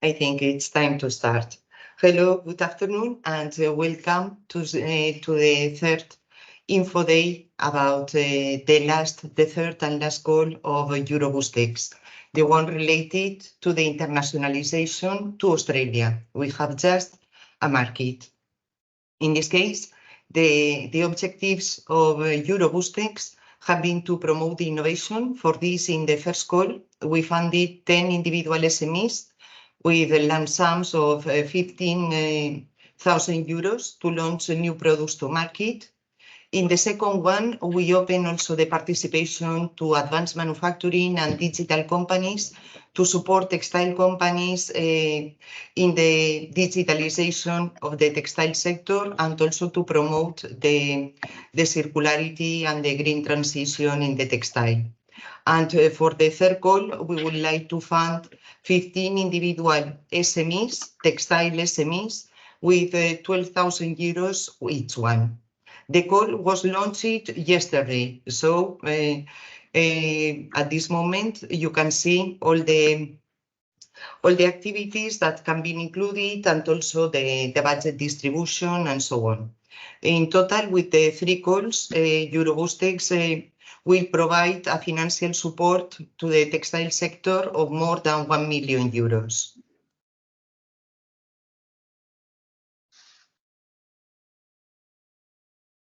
I think it's time to start. Hello, good afternoon, and welcome to the third InfoDay about the third and last call of EuroBoosTEX, the one related to the internationalization to Australia. We have just a market. In this case, the objectives of EuroBoosTEX have been to promote the innovation. For this, in the first call, we funded 10 individual SMEs with lump sums of 15,000 euros to launch new products to market. In the second one, we open also the participation to advanced manufacturing and digital companies to support textile companies in the digitalization of the textile sector and also to promote the circularity and the green transition in the textile. And for the third call, we would like to fund 15 individual SMEs, textile SMEs, with 12,000 euros each one. The call was launched yesterday, so at this moment you can see all the activities that can be included and also the budget distribution and so on. In total, with the three calls, EuroBoosTEX will provide a financial support to the textile sector of more than 1 million euros.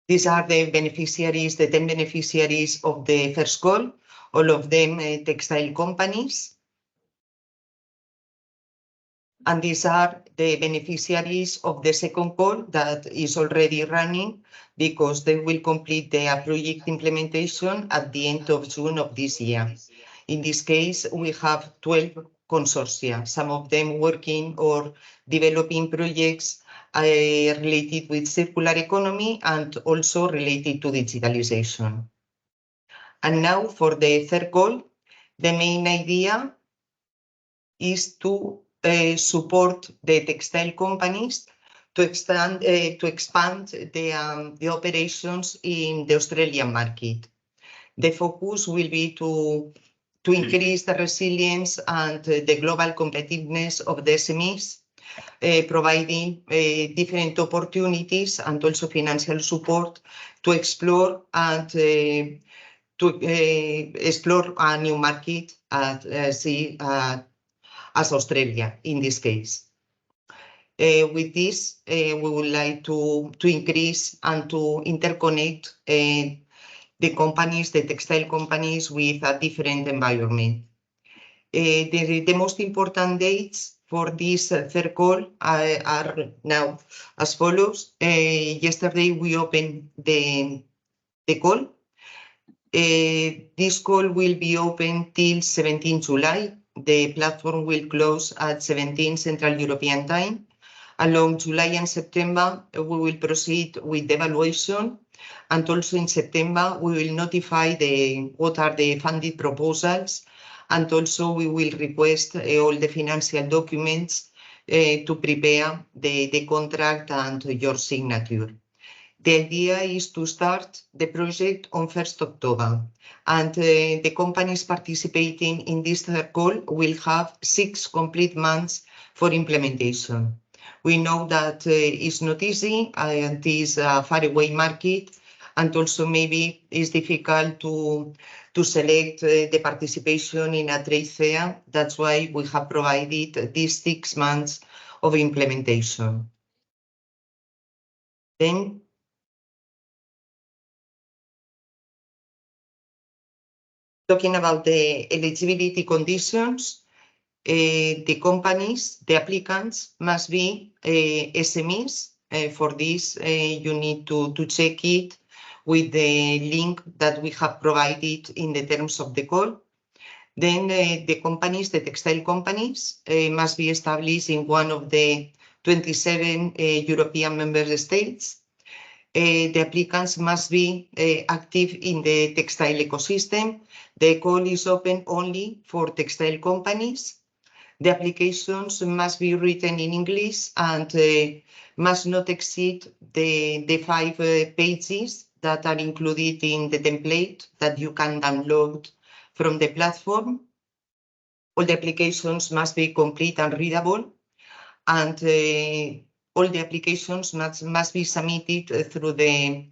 These are the beneficiaries, the 10 beneficiaries of the first call, all of them textile companies. And these are the beneficiaries of the second call that is already running because they will complete their project implementation at the end of June of this year. In this case, we have 12 consortia, some of them working or developing projects related with circular economy and also related to digitalization. And now for the third call, the main idea is to support the textile companies to expand the operations in the Australian market. The focus will be to increase the resilience and the global competitiveness of the SMEs, providing different opportunities and also financial support to explore and explore a new market as Australia in this case. With this, we would like to increase and to interconnect the companies, the textile companies, with a different environment. The most important dates for this third call are now as follows. Yesterday we opened the call. This call will be open till 17 July. The platform will close at 17 Central European Time. Along July and September, we will proceed with the evaluation. And also in September, we will notify what are the funded proposals. And also we will request all the financial documents to prepare the contract and your signature. The idea is to start the project on 1st October, and the companies participating in this third call will have 6 complete months for implementation. We know that it's not easy and it is a faraway market, and also maybe it's difficult to select the participation in a trade fair. That's why we have provided these 6 months of implementation. Then, talking about the eligibility conditions, the companies, the applicants must be SMEs. For this, you need to check it with the link that we have provided in the terms of the call. Then the companies, the textile companies, must be established in one of the 27 European member states. The applicants must be active in the textile ecosystem. The call is open only for textile companies. The applications must be written in English and must not exceed the 5 pages that are included in the template that you can download from the platform. All the applications must be complete and readable, and all the applications must be submitted through the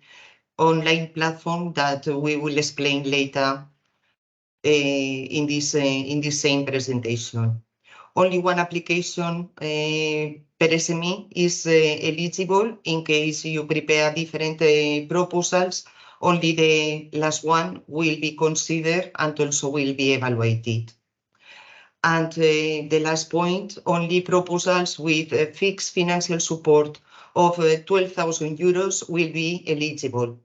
online platform that we will explain later in this same presentation. Only one application per SME is eligible in case you prepare different proposals. Only the last one will be considered and also will be evaluated. And the last point, only proposals with fixed financial support of 12,000 euros will be eligible.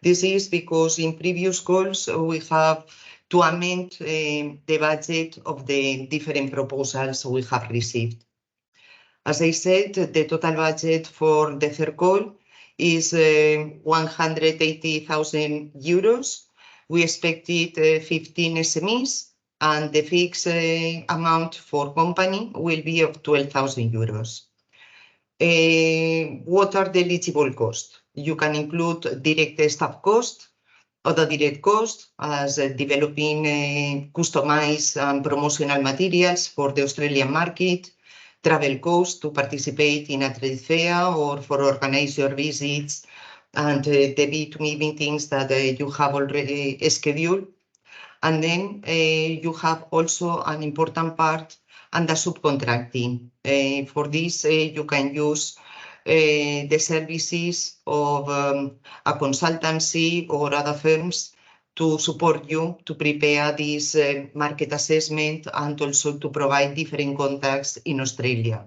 This is because in previous calls we have to amend the budget of the different proposals we have received. As I said, the total budget for the third call is 180,000 euros. We expected 15 SMEs, and the fixed amount for company will be of 12,000 euros. What are the eligible costs? You can include direct staff cost, other direct costs as developing customized and promotional materials for the Australian market, travel costs to participate in a trade fair or for organize your visits, and the B2B meetings that you have already scheduled. And then you have also an important part under subcontracting. For this, you can use the services of a consultancy or other firms to support you to prepare this market assessment and also to provide different contacts in Australia.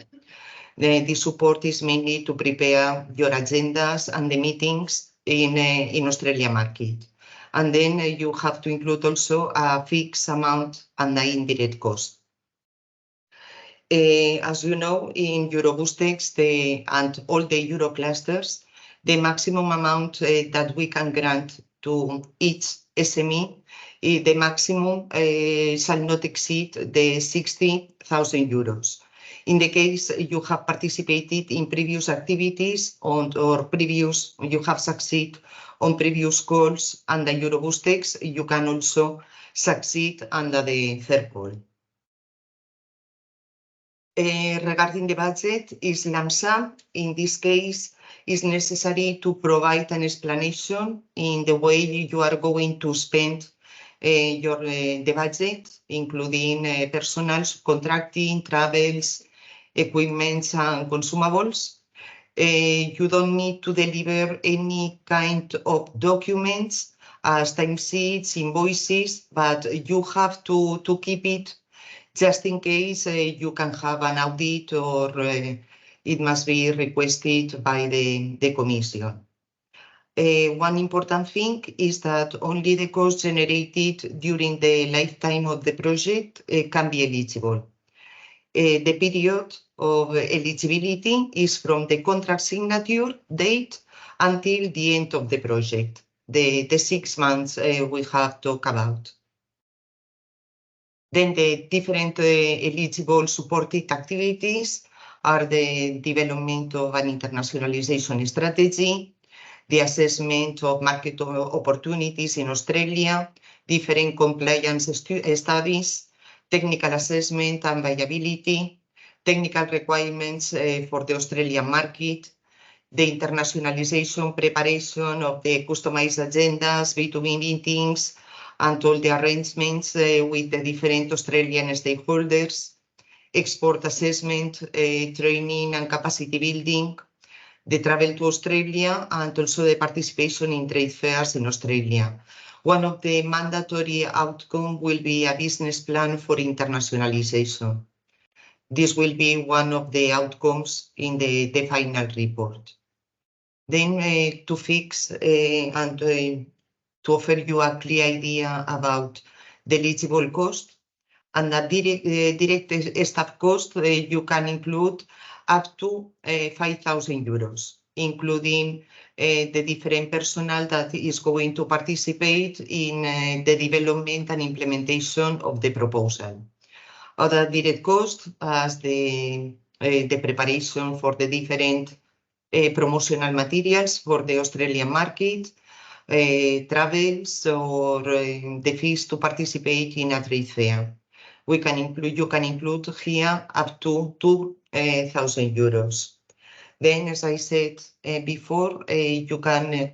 The support is mainly to prepare your agendas and the meetings in Australia market. And then you have to include also a fixed amount and the indirect cost. As you know, in EuroBoosTEX and all the Euro clusters, the maximum amount that we can grant to each SME, the maximum shall not exceed the 60,000 euros. In the case you have participated in previous activities or you have succeeded on previous calls under EuroBoosTEX, you can also succeed under the third call. Regarding the budget, is lump sum. In this case, it's necessary to provide an explanation in the way you are going to spend the budget, including personal, contracting, travels, equipment, and consumables. You don't need to deliver any kind of documents as timesheets, invoices, but you have to keep it just in case you can have an audit or it must be requested by the Commission. One important thing is that only the costs generated during the lifetime of the project can be eligible. The period of eligibility is from the contract signature date until the end of the project, the 6 months we have talked about. Then the different eligible supported activities are the development of an internationalization strategy, the assessment of market opportunities in Australia, different compliance studies, technical assessment and viability, technical requirements for the Australian market, the internationalization preparation of the customized agendas, B2B meetings, and all the arrangements with the different Australian stakeholders, export assessment, training and capacity building, the travel to Australia, and also the participation in trade fairs in Australia. One of the mandatory outcomes will be a business plan for internationalization. This will be one of the outcomes in the final report. Then to fix and to offer you a clear idea about the eligible cost and the direct staff cost, you can include up to 5,000 euros, including the different personnel that is going to participate in the development and implementation of the proposal. Other direct costs, as the preparation for the different promotional materials for the Australian market, travels or the fees to participate in a trade fair. you can include here up to 2,000 euros. Then, as I said before, you can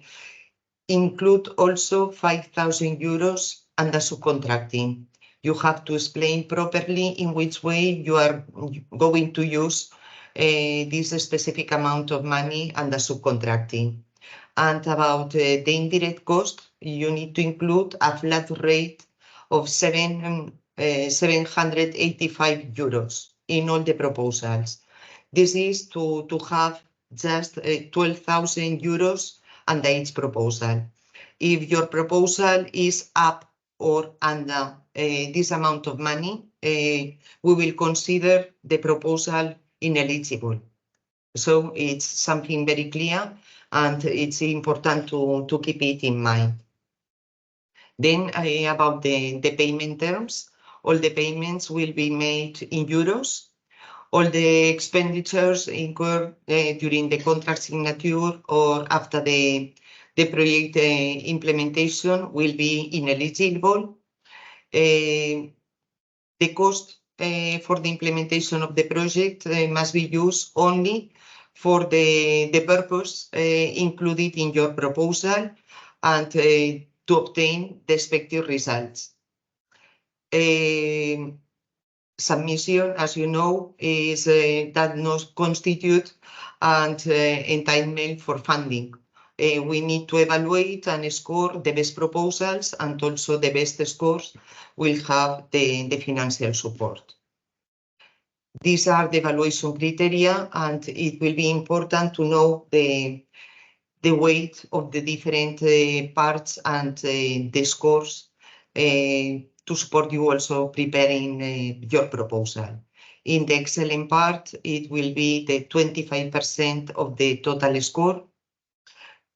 include also 5,000 euros under subcontracting. You have to explain properly in which way you are going to use this specific amount of money under subcontracting. And about the indirect cost, you need to include a flat rate of 785 euros in all the proposals. This is to have just 12,000 euros under each proposal. If your proposal is up or under this amount of money, we will consider the proposal ineligible. So it's something very clear, and it's important to keep it in mind. Then about the payment terms, all the payments will be made in euros. All the expenditures incurred during the contract signature or after the project implementation will be ineligible. The cost for the implementation of the project must be used only for the purpose included in your proposal and to obtain the expected results. Submission, as you know, is that not constitute an entitlement for funding. We need to evaluate and score the best proposals, and also the best scores will have the financial support. These are the evaluation criteria, and it will be important to know the weight of the different parts and the scores to support you also preparing your proposal. In the excellent part, it will be the 25% of the total score,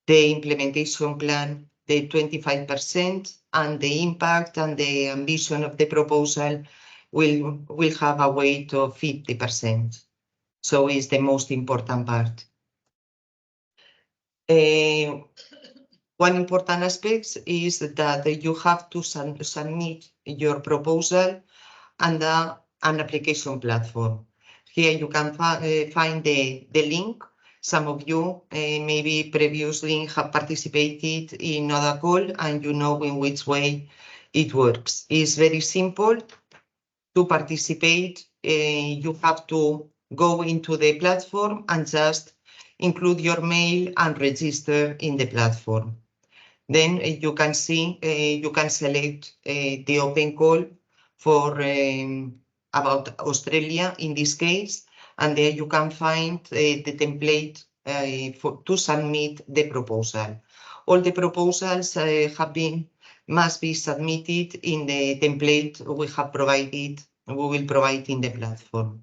the implementation plan, the 25%, and the impact and the ambition of the proposal will have a weight of 50%. So it's the most important part. One important aspect is that you have to submit your proposal under an application platform. Here you can find the link. Some of you maybe previously have participated in other call, and you know in which way it works. It's very simple. To participate, you have to go into the platform and just include your mail and register in the platform. Then you can see, you can select the open call for about Australia in this case, and there you can find the template to submit the proposal. All the proposals must be submitted in the template we will provide in the platform.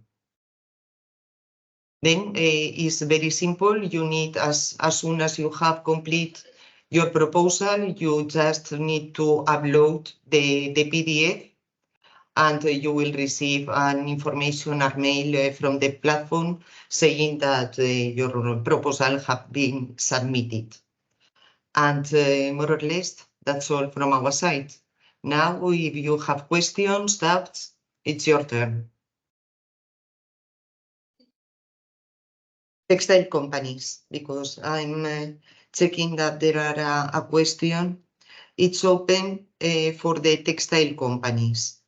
Then it's very simple. You need, as soon as you have complete your proposal, you just need to upload the PDF, and you will receive an information or mail from the platform saying that your proposal has been submitted. And more or less, that's all from our side. Now, if you have questions, doubts, it's your turn. Textile companies, because I'm checking that there are a question. It's open for the textile companies.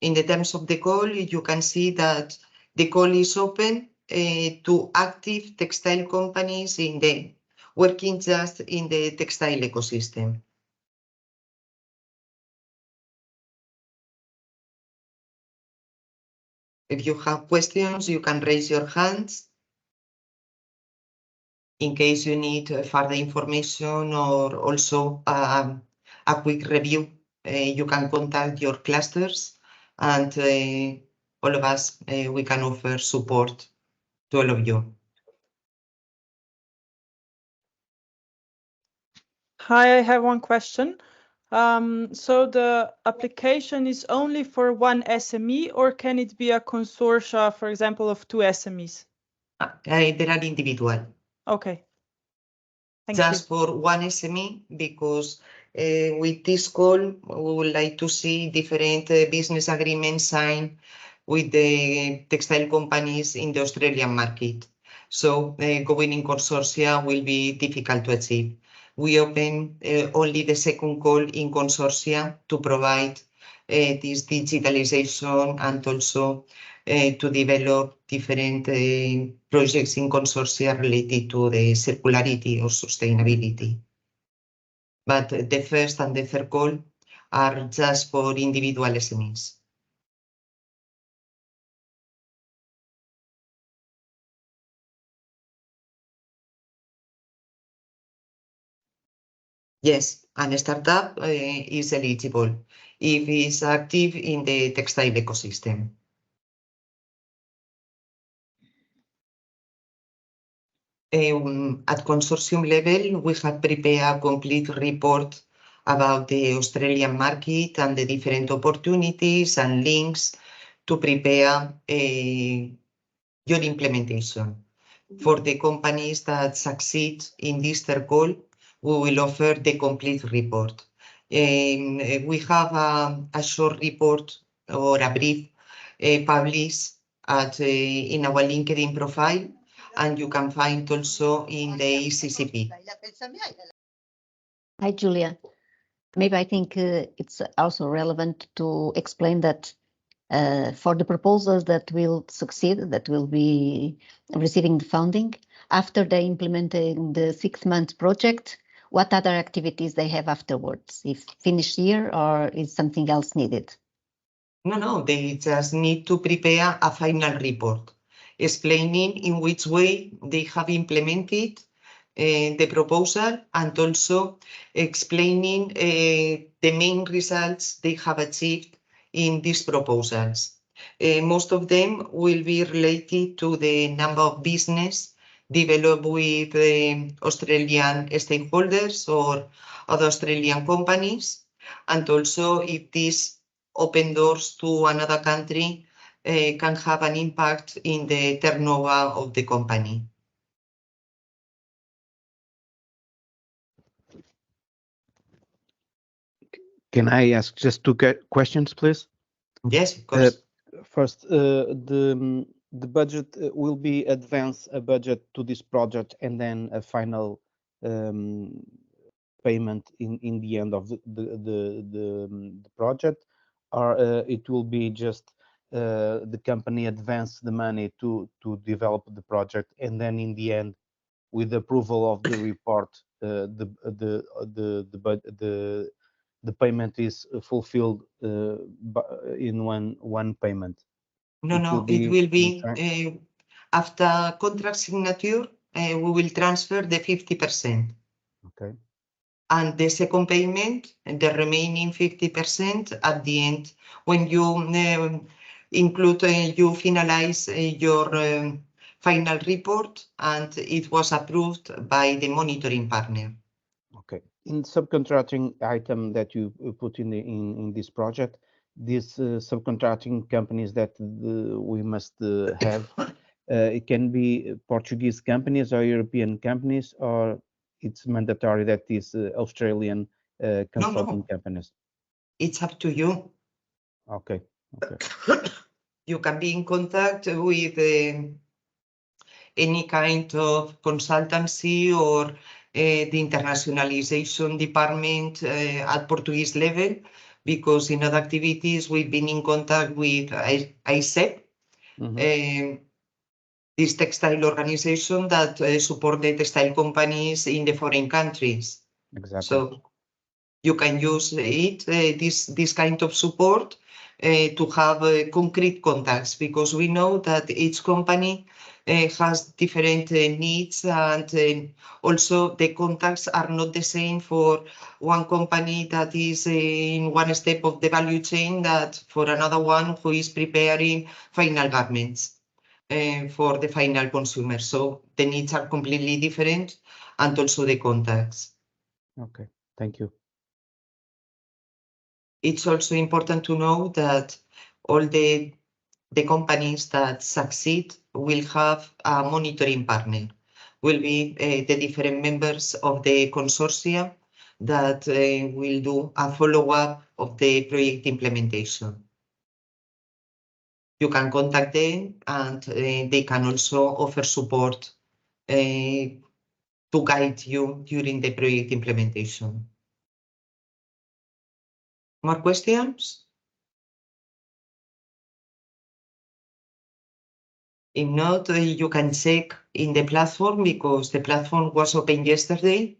In the terms of the call, you can see that the call is open to active textile companies working just in the textile ecosystem. If you have questions, you can raise your hands. In case you need further information or also a quick review, you can contact your clusters, and all of us, we can offer support to all of you. Hi, I have one question. So the application is only for one SME, or can it be a consortia, for example, of two SMEs? There are individual. Okay. Just for one SME, because with this call, we would like to see different business agreements signed with the textile companies in the Australian market. So going in consortia will be difficult to achieve. We open only the second call in consortia to provide this digitalization and also to develop different projects in consortia related to the circularity or sustainability. But the first and the third call are just for individual SMEs. Yes, and a startup is eligible if it's active in the textile ecosystem. At consortium level, we have prepared a complete report about the Australian market and the different opportunities and links to prepare your implementation. For the companies that succeed in this third call, we will offer the complete report. We have a short report or a brief published in our LinkedIn profile, and you can find also in the ECCP. Hi, Julia. Maybe I think it's also relevant to explain that for the proposals that will succeed, that will be receiving the funding, after they implementing the 6-month project, what other activities they have afterwards, if finished here or is something else needed? No, they just need to prepare a final report explaining in which way they have implemented the proposal and also explaining the main results they have achieved in these proposals. Most of them will be related to the number of business developed with Australian stakeholders or other Australian companies, and also if this open doors to another country can have an impact in the turnover of the company. Can I ask just 2 questions, please? Yes, of course. First, the budget will be advance a budget to this project and then a final payment in the end of the project, or it will be just the company advance the money to develop the project, and then in the end, with the approval of the report, the payment is fulfilled in one payment. No, it will be after contract signature, we will transfer the 50%. Okay. And the second payment, the remaining 50% at the end, when you include, you finalize your final report and it was approved by the monitoring partner. Okay. In subcontracting item that you put in this project, these subcontracting companies that we must have, it can be Portuguese companies or European companies, or it's mandatory that these Australian consulting companies? It's up to you. Okay. You can be in contact with any kind of consultancy or the internationalization department at Portuguese level, because in other activities we've been in contact with ISEP, this textile organization that support the textile companies in the foreign countries. Exactly. So you can use it, this kind of support to have concrete contacts, because we know that each company has different needs, and also the contacts are not the same for one company that is in one step of the value chain that for another one who is preparing final garments for the final consumer. So the needs are completely different, and also the contacts. Okay, thank you. It's also important to know that all the companies that succeed will have a monitoring partner. will be the different members of the consortium that will do a follow-up of the project implementation. You can contact them, and they can also offer support to guide you during the project implementation. More questions? If not, you can check in the platform, because the platform was open yesterday,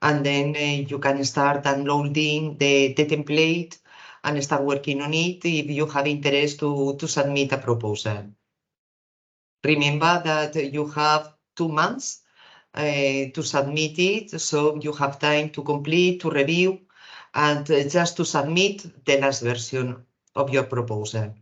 and then you can start downloading the template and start working on it if you have interest to submit a proposal. Remember that you have 2 months to submit it, so you have time to complete, to review, and just to submit the last version of your proposal.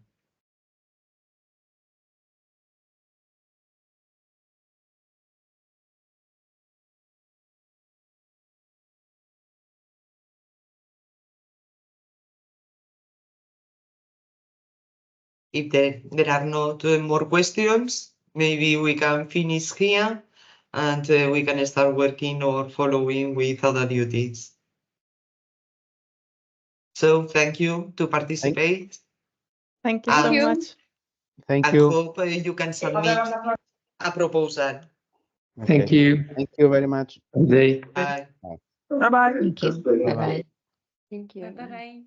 If there are not more questions, maybe we can finish here, and we can start working or following with other duties. So thank you to participate. Thank you so much. Thank I you. hope you can submit a proposal. Thank Okay. you. Thank you very much. Good day. Bye. Bye-bye. Thank you. Bye-bye. Bye-bye. Thank you. Bye-bye.